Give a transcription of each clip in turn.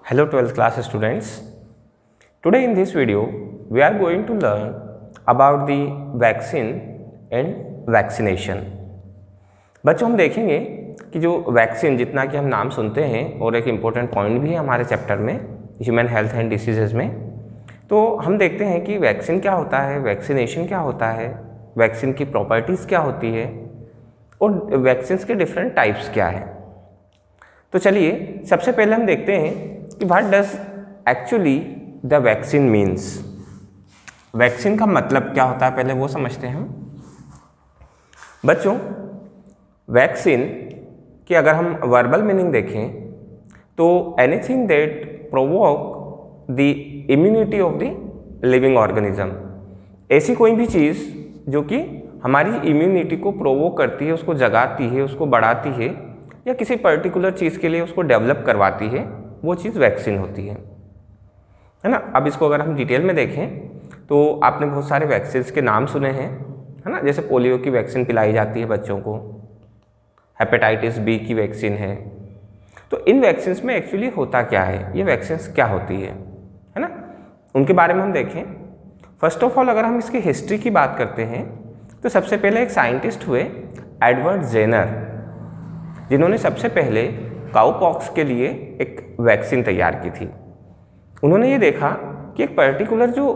Hello 12th class students. Today in this video we are going to learn about the vaccine and vaccination. बच्चों हम देखेंगे कि जो vaccine जितना कि हम नाम सुनते हैं और एक इम्पोर्टेंट पॉइंट भी है हमारे चैप्टर में ह्यूमन हेल्थ एंड डिसीजेज में, तो हम देखते हैं कि वैक्सीन क्या होता है, वैक्सीनेशन क्या होता है, वैक्सीन की प्रॉपर्टीज़ क्या होती है और वैक्सीन के डिफरेंट टाइप्स क्या है। तो चलिए सबसे पहले हम देखते हैं कि what does actually the vaccine means. Vaccine का मतलब क्या होता है पहले वो समझते हैं हम। बच्चों वैक्सीन की अगर हम वर्बल मीनिंग देखें तो anything that provoke the immunity of the living organism, ऐसी कोई भी चीज़ जो कि हमारी इम्यूनिटी को प्रोवोक करती है, उसको जगाती है, उसको बढ़ाती है या किसी पर्टिकुलर चीज़ के लिए उसको डेवलप करवाती है, वो चीज़ वैक्सीन होती है ना। अब इसको अगर हम डिटेल में देखें तो आपने बहुत सारे वैक्सीन के नाम सुने हैं, है ना। जैसे पोलियो की वैक्सीन पिलाई जाती है बच्चों को, हेपेटाइटिस बी की वैक्सीन है। तो इन वैक्सीन में एक्चुअली होता क्या है, ये वैक्सीन क्या होती है ना, उनके बारे में हम देखें। फर्स्ट ऑफ ऑल अगर हम इसकी हिस्ट्री की बात करते हैं तो सबसे पहले एक साइंटिस्ट हुए एडवर्ड जेनर, जिन्होंने सबसे पहले काउपॉक्स के लिए एक वैक्सीन तैयार की थी। उन्होंने ये देखा कि एक पर्टिकुलर जो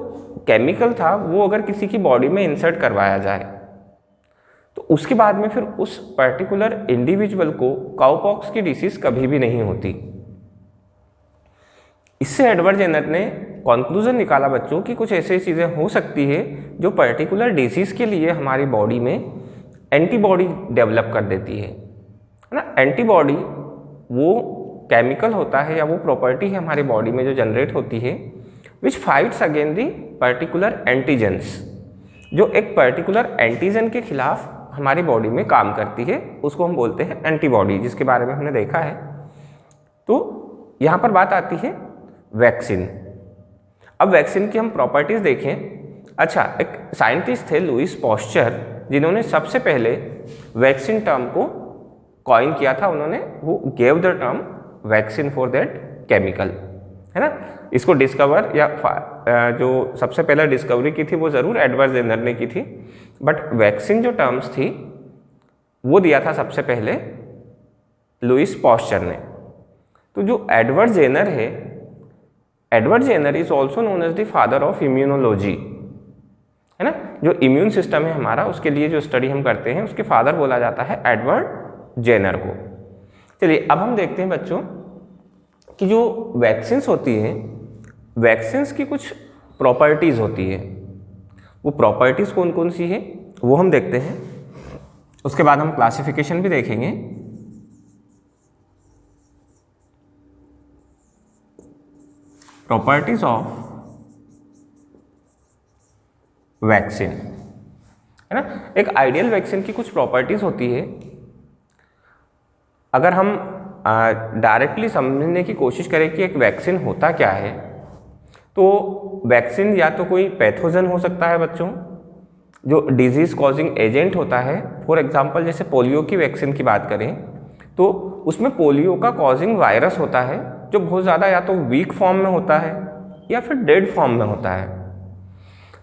केमिकल था वो अगर किसी की बॉडी में इंसर्ट करवाया जाए तो उसके बाद में फिर उस पर्टिकुलर इंडिविजुअल को काउपॉक्स की डिसीज कभी भी नहीं होती। इससे एडवर्ड जेनर ने कंक्लूजन निकाला बच्चों कि कुछ ऐसी चीज़ें हो सकती है जो पर्टिकुलर डिसीज के लिए हमारी बॉडी में एंटीबॉडी डेवलप कर देती है ना। एंटीबॉडी वो केमिकल होता है या वो प्रॉपर्टी है हमारी बॉडी में जो जनरेट होती है which fights against the particular antigens, जो एक पर्टिकुलर एंटीजन के खिलाफ हमारी बॉडी में काम करती है, उसको हम बोलते हैं एंटीबॉडी, जिसके बारे में हमने देखा है। तो यहाँ पर बात आती है वैक्सीन। अब वैक्सीन की हम प्रॉपर्टीज़ देखें। अच्छा, एक साइंटिस्ट थे लुइस पास्चर, जिन्होंने सबसे पहले वैक्सीन टर्म को कॉइन किया था। उन्होंने वो gave the term vaccine for that chemical, है ना। इसको डिस्कवर या जो सबसे पहले डिस्कवरी की थी वो ज़रूर एडवर्ड जेनर ने की थी, बट वैक्सीन जो टर्म्स थी वो दिया था सबसे पहले लुइस पास्चर ने। तो जो एडवर्ड जेनर है, Edward Jenner is also known as the father of immunology, है ना। जो इम्यून सिस्टम है हमारा, उसके लिए जो स्टडी हम करते हैं उसके फादर बोला जाता है एडवर्ड जेनर को। चलिए अब हम देखते हैं बच्चों कि जो वैक्सीन्स होती हैं, वैक्सीन्स की कुछ प्रॉपर्टीज़ होती है। वो प्रॉपर्टीज़ कौन कौन सी है वो हम देखते हैं। उसके बाद हम क्लासिफिकेशन भी देखेंगे। प्रॉपर्टीज ऑफ वैक्सीन, है ना। एक आइडियल वैक्सीन की कुछ प्रॉपर्टीज़ होती है। अगर हम डायरेक्टली समझने की कोशिश करें कि एक वैक्सीन होता क्या है, तो वैक्सीन या तो कोई पैथोजन हो सकता है बच्चों, जो डिजीज़ कॉजिंग एजेंट होता है। फॉर एग्जांपल जैसे पोलियो की वैक्सीन की बात करें तो उसमें पोलियो का कॉजिंग वायरस होता है जो बहुत ज़्यादा या तो वीक फॉर्म में होता है या फिर डेड फॉर्म में होता है।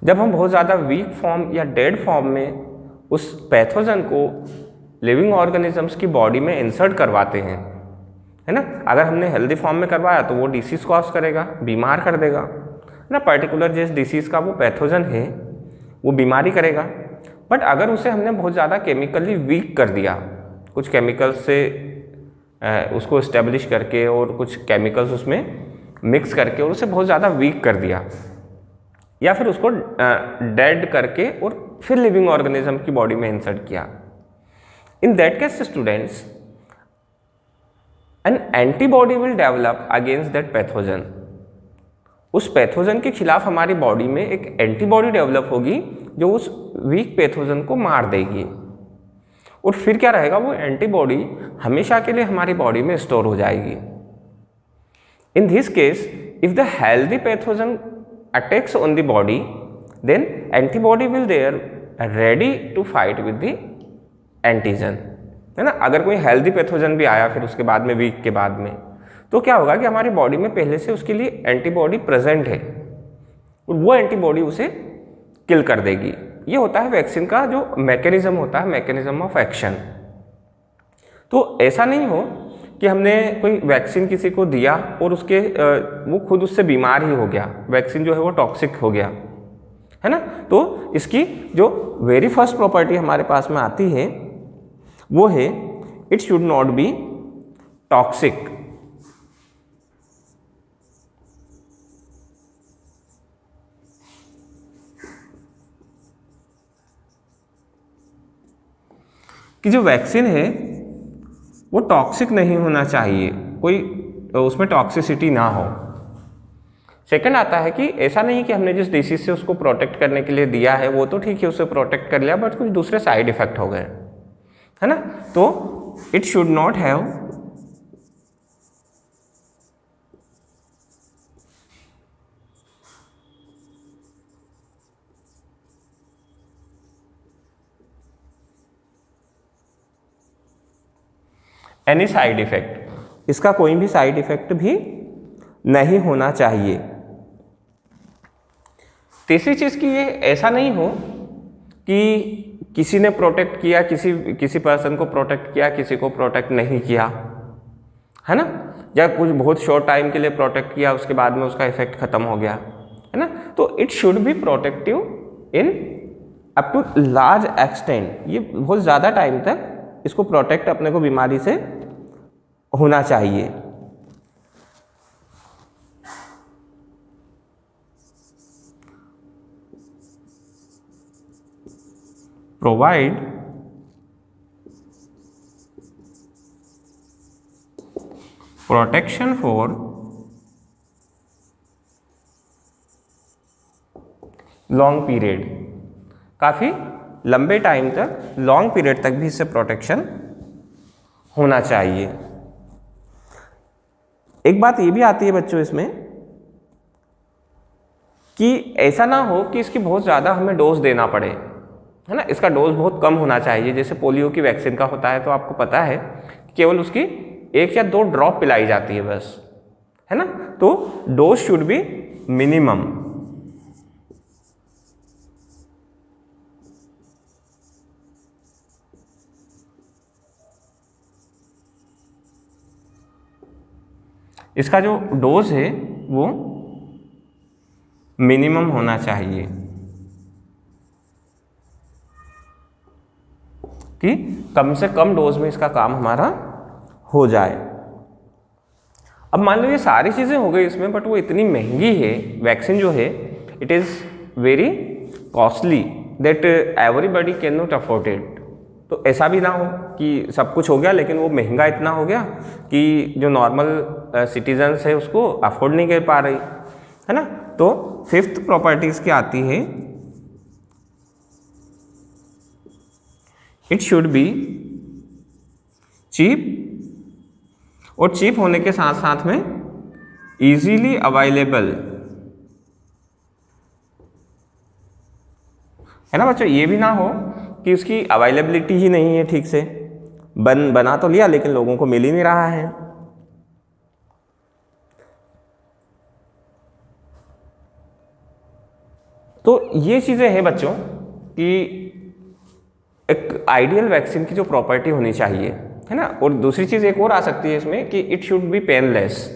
जब हम बहुत ज़्यादा वीक फॉर्म या डेड फॉर्म में उस पैथोजन को लिविंग ऑर्गेनिजम्स की बॉडी में इंसर्ट करवाते हैं, है ना। अगर हमने हेल्दी फॉर्म में करवाया तो वो डिसीज़ कॉज करेगा, बीमार कर देगा, है ना। पर्टिकुलर जिस डिसीज़ का वो पैथोजन है वो बीमारी करेगा। बट अगर उसे हमने बहुत ज़्यादा केमिकली वीक कर दिया, कुछ केमिकल्स से उसको इस्टेब्लिश करके और कुछ केमिकल्स उसमें मिक्स करके और उसे बहुत ज़्यादा वीक कर दिया, या फिर उसको डेड करके और फिर लिविंग ऑर्गेनिज्म की बॉडी में इंसर्ट किया, in that case students N antibody will develop against that pathogen. उस पैथोजन के खिलाफ हमारी बॉडी में एक एंटीबॉडी डेवलप होगी जो उस वीक पैथोजन को मार देगी, और फिर क्या रहेगा, वो एंटीबॉडी हमेशा के लिए हमारी बॉडी में स्टोर हो जाएगी। In this case if the healthy pathogen attacks on the body then antibody will there ready to fight with the antigen, है ना। अगर कोई हेल्दी पैथोजन भी आया फिर उसके बाद में वीक के बाद में, तो क्या होगा कि हमारी बॉडी में पहले से उसके लिए एंटीबॉडी प्रेजेंट है और वो एंटीबॉडी उसे किल कर देगी। ये होता है वैक्सीन का जो मैकेनिज्म होता है, मैकेनिज्म ऑफ एक्शन। तो ऐसा नहीं हो कि हमने कोई वैक्सीन किसी को दिया और उसके वो खुद उससे बीमार ही हो गया, वैक्सीन जो है वो टॉक्सिक हो गया, है ना। तो इसकी जो वेरी फर्स्ट प्रॉपर्टी हमारे पास में आती है वो है it should not be toxic. कि जो वैक्सीन है वो टॉक्सिक नहीं होना चाहिए, कोई उसमें टॉक्सिसिटी ना हो। सेकंड आता है कि ऐसा नहीं कि हमने जिस डिसीज से उसको प्रोटेक्ट करने के लिए दिया है वो तो ठीक है, उससे प्रोटेक्ट कर लिया, बट कुछ दूसरे साइड इफेक्ट हो गए, है ना। तो it should not have any side effect, इसका कोई भी साइड इफेक्ट भी नहीं होना चाहिए। तीसरी चीज की ये ऐसा नहीं हो कि किसी ने प्रोटेक्ट किया, किसी पर्सन को प्रोटेक्ट किया, किसी को प्रोटेक्ट नहीं किया, है ना, या कुछ बहुत शॉर्ट टाइम के लिए प्रोटेक्ट किया उसके बाद में उसका इफेक्ट खत्म हो गया, है ना। तो it should be protective in up to large extent, ये बहुत ज़्यादा टाइम तक इसको प्रोटेक्ट अपने को बीमारी से होना चाहिए। Provide protection for long period, काफ़ी लंबे टाइम तक, लॉन्ग पीरियड तक भी इससे प्रोटेक्शन होना चाहिए। एक बात ये भी आती है बच्चों इसमें कि ऐसा ना हो कि इसकी बहुत ज़्यादा हमें डोज देना पड़े, है ना, इसका डोज बहुत कम होना चाहिए। जैसे पोलियो की वैक्सीन का होता है तो आपको पता है केवल उसकी 1 या 2 ड्रॉप पिलाई जाती है बस, है ना। तो डोज शुड बी मिनिमम। इसका जो डोज है वो मिनिमम होना चाहिए कि कम से कम डोज में इसका काम हमारा हो जाए। अब मान लो ये सारी चीज़ें हो गई इसमें, बट वो इतनी महंगी है वैक्सीन जो है, it is very costly that everybody can not afford it. तो ऐसा भी ना हो कि सब कुछ हो गया लेकिन वो महंगा इतना हो गया कि जो नॉर्मल सिटीजन्स है उसको अफोर्ड नहीं कर पा रही, है ना। तो फिफ्थ प्रॉपर्टीज की आती है इट शुड बी चीप, और चीप होने के साथ साथ में इजीली अवेलेबल, है ना बच्चों। ये भी ना हो कि उसकी अवेलेबिलिटी ही नहीं है ठीक से, बना तो लिया लेकिन लोगों को मिल ही नहीं रहा है। तो ये चीज़ें हैं बच्चों कि एक आइडियल वैक्सीन की जो प्रॉपर्टी होनी चाहिए, है ना। और दूसरी चीज़ एक और आ सकती है इसमें कि इट शुड बी पेनलेस,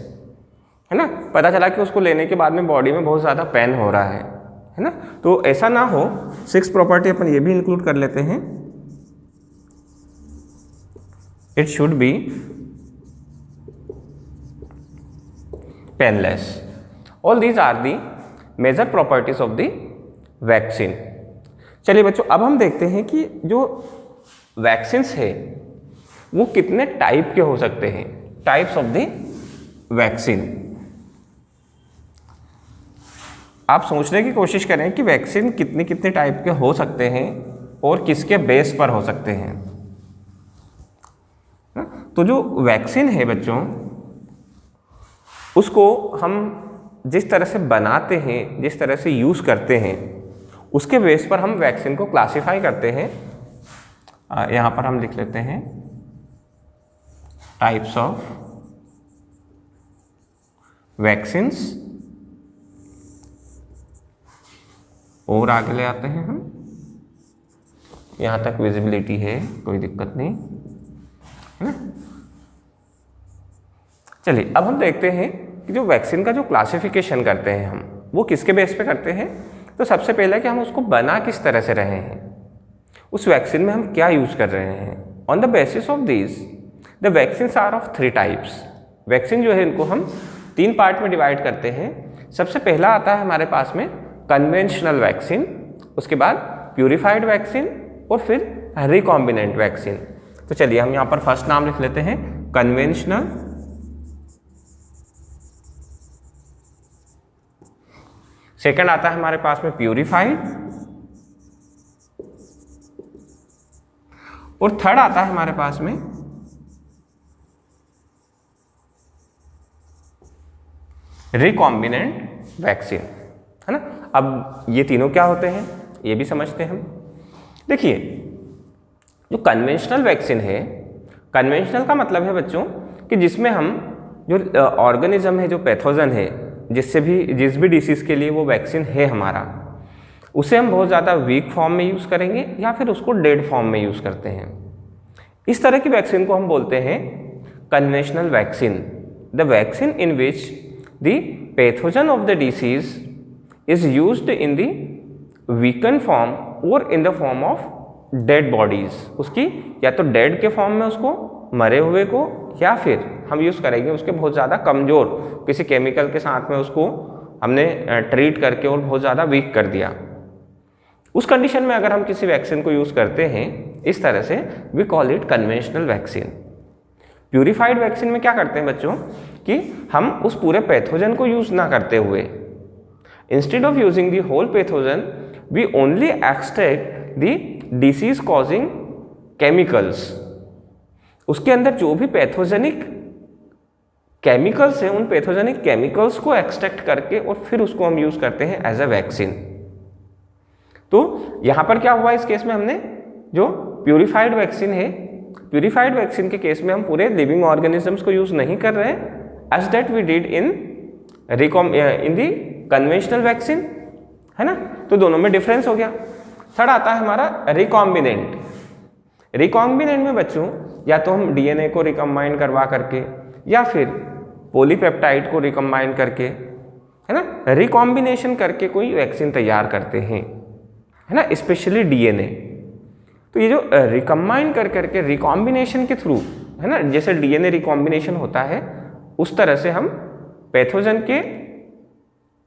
है ना। पता चला कि उसको लेने के बाद में बॉडी में बहुत ज़्यादा पेन हो रहा है ना। तो ऐसा ना हो। 6th प्रॉपर्टी अपन ये भी इंक्लूड कर लेते हैं, it should be painless. All these are the major properties of the vaccine. चलिए बच्चों, अब हम देखते हैं कि जो वैक्सीन्स है वो कितने टाइप के हो सकते हैं, टाइप्स ऑफ द वैक्सीन। आप सोचने की कोशिश करें कि वैक्सीन कितने कितने टाइप के हो सकते हैं और किसके बेस पर हो सकते हैं। तो जो वैक्सीन है बच्चों, उसको हम जिस तरह से बनाते हैं, जिस तरह से यूज़ करते हैं, उसके बेस पर हम वैक्सीन को क्लासिफाई करते हैं। यहाँ पर हम लिख लेते हैं टाइप्स ऑफ वैक्सीन्स, और आगे ले आते हैं हम, यहाँ तक विजिबिलिटी है, कोई दिक्कत नहीं है ना। चलिए अब हम देखते हैं कि जो वैक्सीन का जो क्लासिफिकेशन करते हैं हम, वो किसके बेस पे करते हैं। तो सबसे पहले कि हम उसको बना किस तरह से रहे हैं, उस वैक्सीन में हम क्या यूज कर रहे हैं। On the basis of this the vaccines are of 3 types. Vaccine जो है इनको हम 3 पार्ट में डिवाइड करते हैं। सबसे पहला आता है हमारे पास में कन्वेंशनल वैक्सीन, उसके बाद प्यूरिफाइड वैक्सीन और फिर रिकॉम्बिनेंट वैक्सीन। तो चलिए हम यहाँ पर फर्स्ट नाम लिख लेते हैं कन्वेंशनल, सेकंड आता है हमारे पास में प्यूरिफाइड, और थर्ड आता है हमारे पास में रिकॉम्बिनेंट वैक्सीन, है ना। अब ये तीनों क्या होते हैं ये भी समझते हैं हम। देखिए जो कन्वेंशनल वैक्सीन है, कन्वेंशनल का मतलब है बच्चों कि जिसमें हम जो ऑर्गेनिज्म है, जो पैथोजन है, जिस भी डिसीज़ के लिए वो वैक्सीन है हमारा, उसे हम बहुत ज़्यादा वीक फॉर्म में यूज़ करेंगे या फिर उसको डेड फॉर्म में यूज़ करते हैं। इस तरह की वैक्सीन को हम बोलते हैं conventional vaccine. The vaccine in which the pathogen of the disease is used in the weaken form और in the form of dead bodies. उसकी या तो डेड के फॉर्म में उसको, मरे हुए को, या फिर हम यूज़ करेंगे उसके बहुत ज़्यादा कमज़ोर किसी केमिकल के साथ में उसको हमने ट्रीट करके और बहुत ज़्यादा वीक कर दिया। उस कंडीशन में अगर हम किसी वैक्सीन को यूज़ करते हैं इस तरह से, we call it conventional vaccine. Purified vaccine में क्या करते हैं बच्चों कि हम उस पूरे पैथोजन को यूज़ ना करते हुए, instead of using the whole pathogen we only extract the disease causing chemicals. उसके अंदर जो भी पैथोजेनिक केमिकल्स हैं, उन पैथोजेनिक केमिकल्स को एक्सट्रैक्ट करके और फिर उसको हम यूज़ करते हैं एज अ वैक्सीन। तो यहाँ पर क्या हुआ इस केस में, हमने जो प्यूरिफाइड वैक्सीन है, प्यूरिफाइड वैक्सीन के केस में हम पूरे लिविंग ऑर्गेनिजम्स को यूज़ नहीं कर रहे हैं as that we did in the conventional vaccine, है ना। तो दोनों में डिफरेंस हो गया। थर्ड आता है हमारा रिकॉम्बिनेंट। रिकॉम्बिनेंट में बच्चों या तो हम डीएनए को रिकम्बाइन करवा करके या फिर पॉलीपेप्टाइड को रिकम्बाइन करके, है ना, रिकॉम्बिनेशन करके कोई वैक्सीन तैयार करते हैं, है ना, स्पेशली डीएनए। तो ये जो रिकम्बाइन कर करके रिकॉम्बिनेशन के थ्रू, है ना, जैसे डीएनए रिकॉम्बिनेशन होता है उस तरह से हम पैथोजन के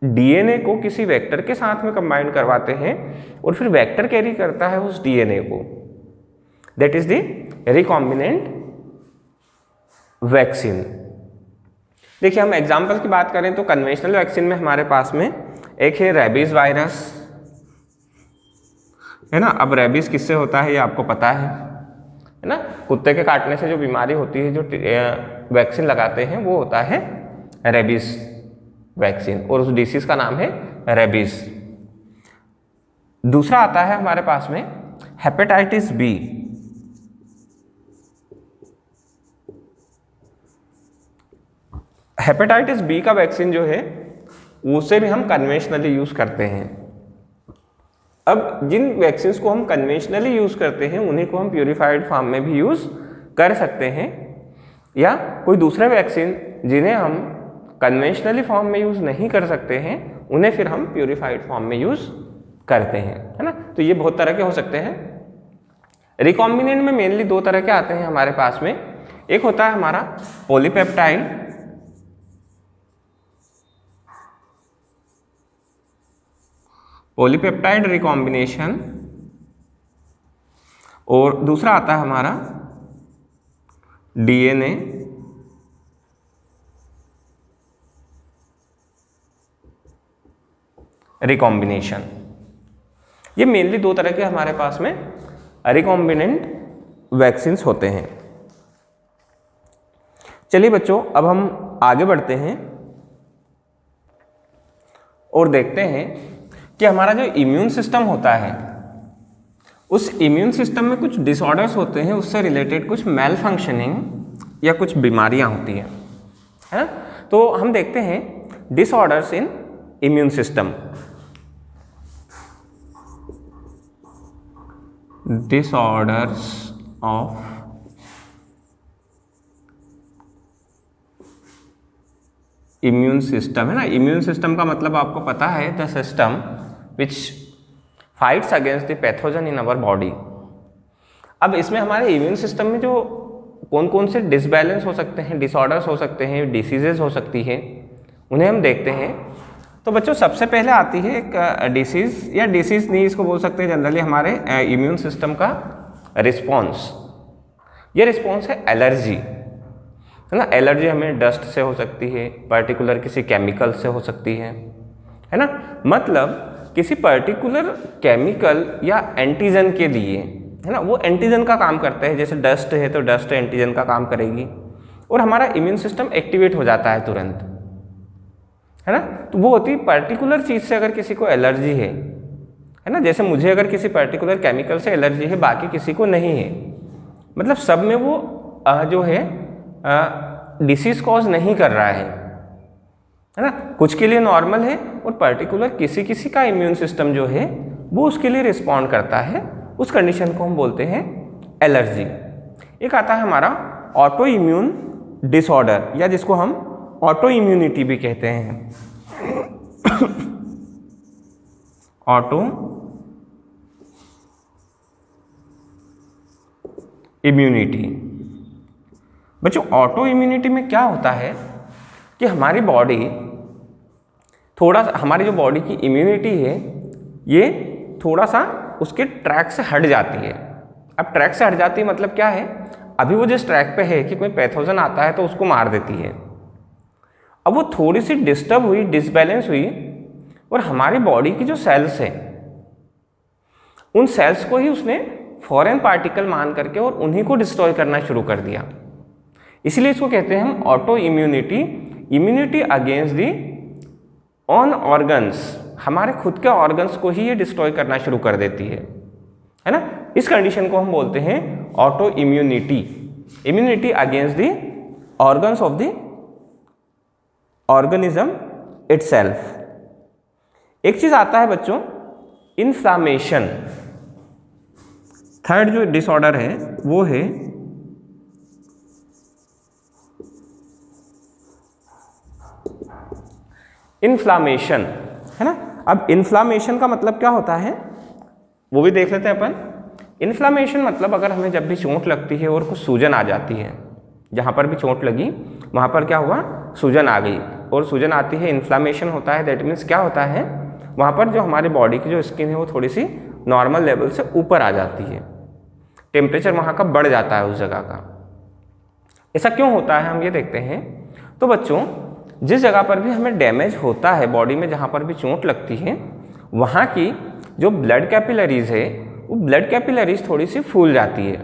डीएनए को किसी वेक्टर के साथ में कंबाइन करवाते हैं और फिर वेक्टर कैरी करता है उस डीएनए को। That is the recombinant vaccine. देखिए हम एग्जाम्पल की बात करें तो कन्वेंशनल वैक्सीन में हमारे पास में एक है रेबीज वायरस, है ना। अब रेबीज किससे होता है ये आपको पता है ना। कुत्ते के काटने से जो बीमारी होती है, जो वैक्सीन लगाते हैं वो होता है रेबीज वैक्सीन, और उस डिसीज का नाम है रेबीज। दूसरा आता है हमारे पास में हेपेटाइटिस बी। हेपेटाइटिस बी का वैक्सीन जो है उसे भी हम कन्वेंशनली यूज करते हैं। अब जिन वैक्सीन्स को हम कन्वेंशनली यूज करते हैं उन्हीं को हम प्यूरिफाइड फॉर्म में भी यूज कर सकते हैं, या कोई दूसरे वैक्सीन जिन्हें हम कन्वेंशनली फॉर्म में यूज नहीं कर सकते हैं उन्हें फिर हम प्यूरिफाइड फॉर्म में यूज करते हैं, है ना। तो ये बहुत तरह के हो सकते हैं। रिकॉम्बिनेंट में मेनली 2 तरह के आते हैं हमारे पास में। एक होता है हमारा पॉलीपेप्टाइड, पॉलीपेप्टाइड रिकॉम्बिनेशन, और दूसरा आता है हमारा डीएनए रिकॉम्बिनेशन। ये मेनली 2 तरह के हमारे पास में रिकॉम्बिनेंट वैक्सीन्स होते हैं। चलिए बच्चों अब हम आगे बढ़ते हैं और देखते हैं कि हमारा जो इम्यून सिस्टम होता है उस इम्यून सिस्टम में कुछ डिसऑर्डर्स होते हैं, उससे रिलेटेड कुछ मेल फंक्शनिंग या कुछ बीमारियां होती हैं, है ना। तो हम देखते हैं disorders in immune system. Disorders of immune system, है ना। इम्यून सिस्टम का मतलब आपको पता है, the system which fights against the pathogen in our body. अब इसमें हमारे इम्यून सिस्टम में जो कौन कौन से डिसबैलेंस हो सकते हैं, डिसऑर्डर्स हो सकते हैं, डिसीजेज हो सकती हैं, उन्हें हम देखते हैं। तो बच्चों सबसे पहले आती है एक डिसीज़, या डिसीज़ नहीं इसको बोल सकते हैं जनरली, हमारे इम्यून सिस्टम का रिस्पॉन्स। ये रिस्पॉन्स है एलर्जी, है ना। एलर्जी हमें डस्ट से हो सकती है, पर्टिकुलर किसी केमिकल से हो सकती है ना। मतलब किसी पर्टिकुलर केमिकल या एंटीजन के लिए, है ना, वो एंटीजन का काम करता है। जैसे डस्ट है तो डस्ट एंटीजन का काम करेगी और हमारा इम्यून सिस्टम एक्टिवेट हो जाता है तुरंत, है ना। तो वो होती है पर्टिकुलर चीज़ से अगर किसी को एलर्जी है ना। जैसे मुझे अगर किसी पर्टिकुलर केमिकल से एलर्जी है, बाकी किसी को नहीं है, मतलब सब में वो जो है डिसीज कॉज नहीं कर रहा है ना। कुछ के लिए नॉर्मल है और पर्टिकुलर किसी किसी का इम्यून सिस्टम जो है वो उसके लिए रिस्पॉन्ड करता है। उस कंडीशन को हम बोलते हैं एलर्जी। एक आता है हमारा ऑटो इम्यून डिसऑर्डर, या जिसको हम ऑटो इम्यूनिटी भी कहते हैं। Auto immunity. बच्चों ऑटो इम्यूनिटी में क्या होता है कि हमारी बॉडी थोड़ा सा, हमारी जो बॉडी की इम्यूनिटी है ये थोड़ा सा उसके ट्रैक से हट जाती है। अब ट्रैक से हट जाती है मतलब क्या है, अभी वो जिस ट्रैक पे है कि कोई पैथोजन आता है तो उसको मार देती है। अब वो थोड़ी सी डिस्टर्ब हुई, डिसबैलेंस हुई, और हमारी बॉडी की जो सेल्स हैं उन सेल्स को ही उसने फॉरेन पार्टिकल मान करके और उन्हीं को डिस्ट्रॉय करना शुरू कर दिया। इसलिए इसको कहते हैं हम auto immunity. Immunity against the on organs, हमारे खुद के ऑर्गन्स को ही ये डिस्ट्रॉय करना शुरू कर देती है ना। इस कंडीशन को हम बोलते हैं auto immunity. Immunity against the organs of the organism itself. एक चीज आता है बच्चों इन्फ्लामेशन। थर्ड जो डिसऑर्डर है वो है इन्फ्लामेशन, है ना। अब इन्फ्लामेशन का मतलब क्या होता है वो भी देख लेते हैं अपन। इन्फ्लामेशन मतलब अगर हमें जब भी चोट लगती है और कुछ सूजन आ जाती है, जहाँ पर भी चोट लगी वहाँ पर क्या हुआ, सूजन आ गई, और सूजन आती है, इन्फ्लामेशन होता है। दैट मीन्स क्या होता है, वहाँ पर जो हमारी बॉडी की जो स्किन है वो थोड़ी सी नॉर्मल लेवल से ऊपर आ जाती है, टेम्परेचर वहाँ का बढ़ जाता है उस जगह का। ऐसा क्यों होता है हम ये देखते हैं। तो बच्चों जिस जगह पर भी हमें डैमेज होता है बॉडी में, जहाँ पर भी चोट लगती है, वहाँ की जो ब्लड कैपिलरीज है वो ब्लड कैपिलरीज थोड़ी सी फूल जाती है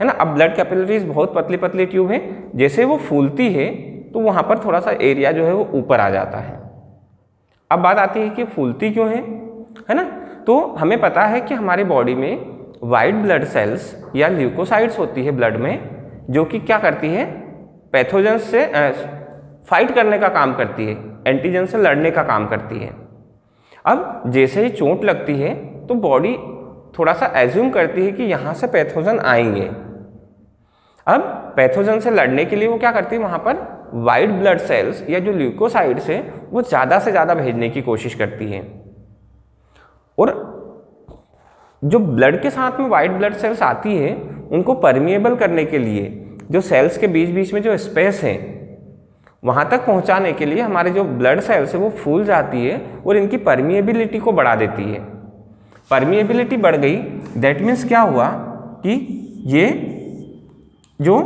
ना। अब ब्लड कैपिलरीज बहुत पतली पतली ट्यूब है, जैसे वो फूलती है तो वहाँ पर थोड़ा सा एरिया जो है वो ऊपर आ जाता है। अब बात आती है कि फूलती क्यों है ना। तो हमें पता है कि हमारी बॉडी में वाइट ब्लड सेल्स या ल्यूकोसाइट्स होती है ब्लड में, जो कि क्या करती है, पैथोजन से फाइट करने का काम करती है, एंटीजन से लड़ने का काम करती है। अब जैसे ही चोट लगती है तो बॉडी थोड़ा सा एज्यूम करती है कि यहाँ से पैथोजन आएंगे। अब पैथोजन से लड़ने के लिए वो क्या करती है, वहाँ पर वाइट ब्लड सेल्स या जो ल्यूकोसाइट्स है वो ज़्यादा से ज़्यादा भेजने की कोशिश करती है। और जो ब्लड के साथ में वाइट ब्लड सेल्स आती है उनको परमिएबल करने के लिए जो सेल्स के बीच बीच में जो स्पेस है वहाँ तक पहुँचाने के लिए हमारे जो ब्लड सेल्स है वो फूल जाती है और इनकी परमिएबिलिटी को बढ़ा देती है। परमिएबिलिटी बढ़ गई, दैट मीन्स क्या हुआ कि ये जो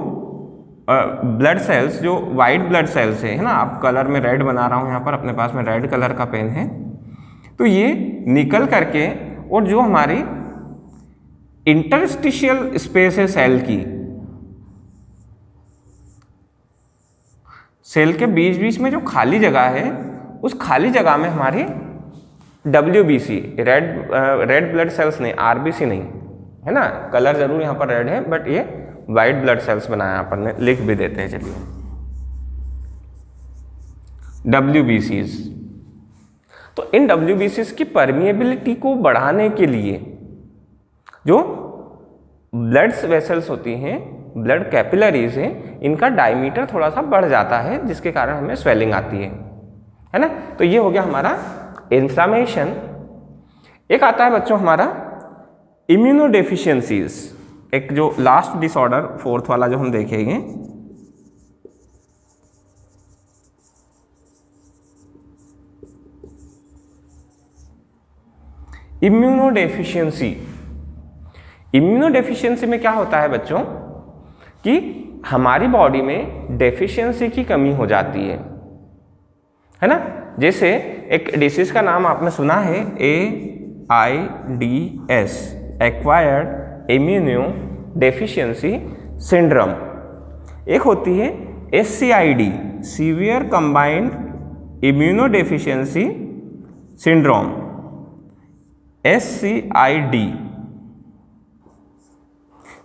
ब्लड सेल्स, जो वाइट ब्लड सेल्स है ना, आप कलर में रेड बना रहा हूँ यहाँ पर, अपने पास में रेड कलर का पेन है, तो ये निकल करके और जो हमारी इंटरस्टिशियल स्पेस है सेल की, सेल के बीच बीच में जो खाली जगह है उस खाली जगह में हमारी WBC रेड ब्लड सेल्स नहीं, RBC नहीं, है ना, कलर जरूर यहाँ पर रेड है बट ये वाइट ब्लड सेल्स बनाया अपन ने, लिख भी देते हैं। चलिए WBCs। तो इन WBCs की परमिएबिलिटी को बढ़ाने के लिए जो ब्लड वेसल्स होती हैं, ब्लड कैपिलरीज हैं, इनका डायमीटर थोड़ा सा बढ़ जाता है, जिसके कारण हमें स्वेलिंग आती है ना। तो ये हो गया हमारा इन्फ्लामेशन। एक आता है बच्चों हमारा इम्यूनोडेफिशिएंसीज, एक जो लास्ट डिसऑर्डर 4th वाला जो हम देखेंगे। इम्यूनोडेफिशिएंसी में क्या होता है बच्चों कि हमारी बॉडी में डेफिशिएंसी की कमी हो जाती है ना। जैसे एक डिसीज का नाम आपने सुना है AIDS, acquired immunodeficiency syndrome. एक होती है SCID, severe combined immunodeficiency syndrome, SCID,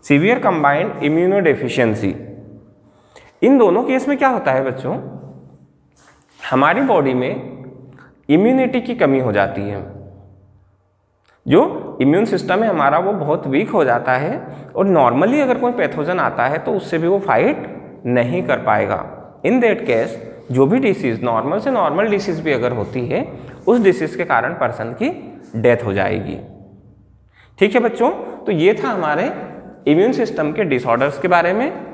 severe combined immunodeficiency. इन दोनों केस में क्या होता है बच्चों, हमारी बॉडी में इम्यूनिटी की कमी हो जाती है, जो इम्यून सिस्टम है हमारा वो बहुत वीक हो जाता है, और नॉर्मली अगर कोई पैथोजन आता है तो उससे भी वो फाइट नहीं कर पाएगा। इन दैट केस जो भी डिसीज, नॉर्मल से नॉर्मल डिसीज भी अगर होती है, उस डिसीज के कारण पर्सन की डेथ हो जाएगी। ठीक है बच्चों, तो ये था हमारे इम्यून सिस्टम के डिसऑर्डर्स के बारे में।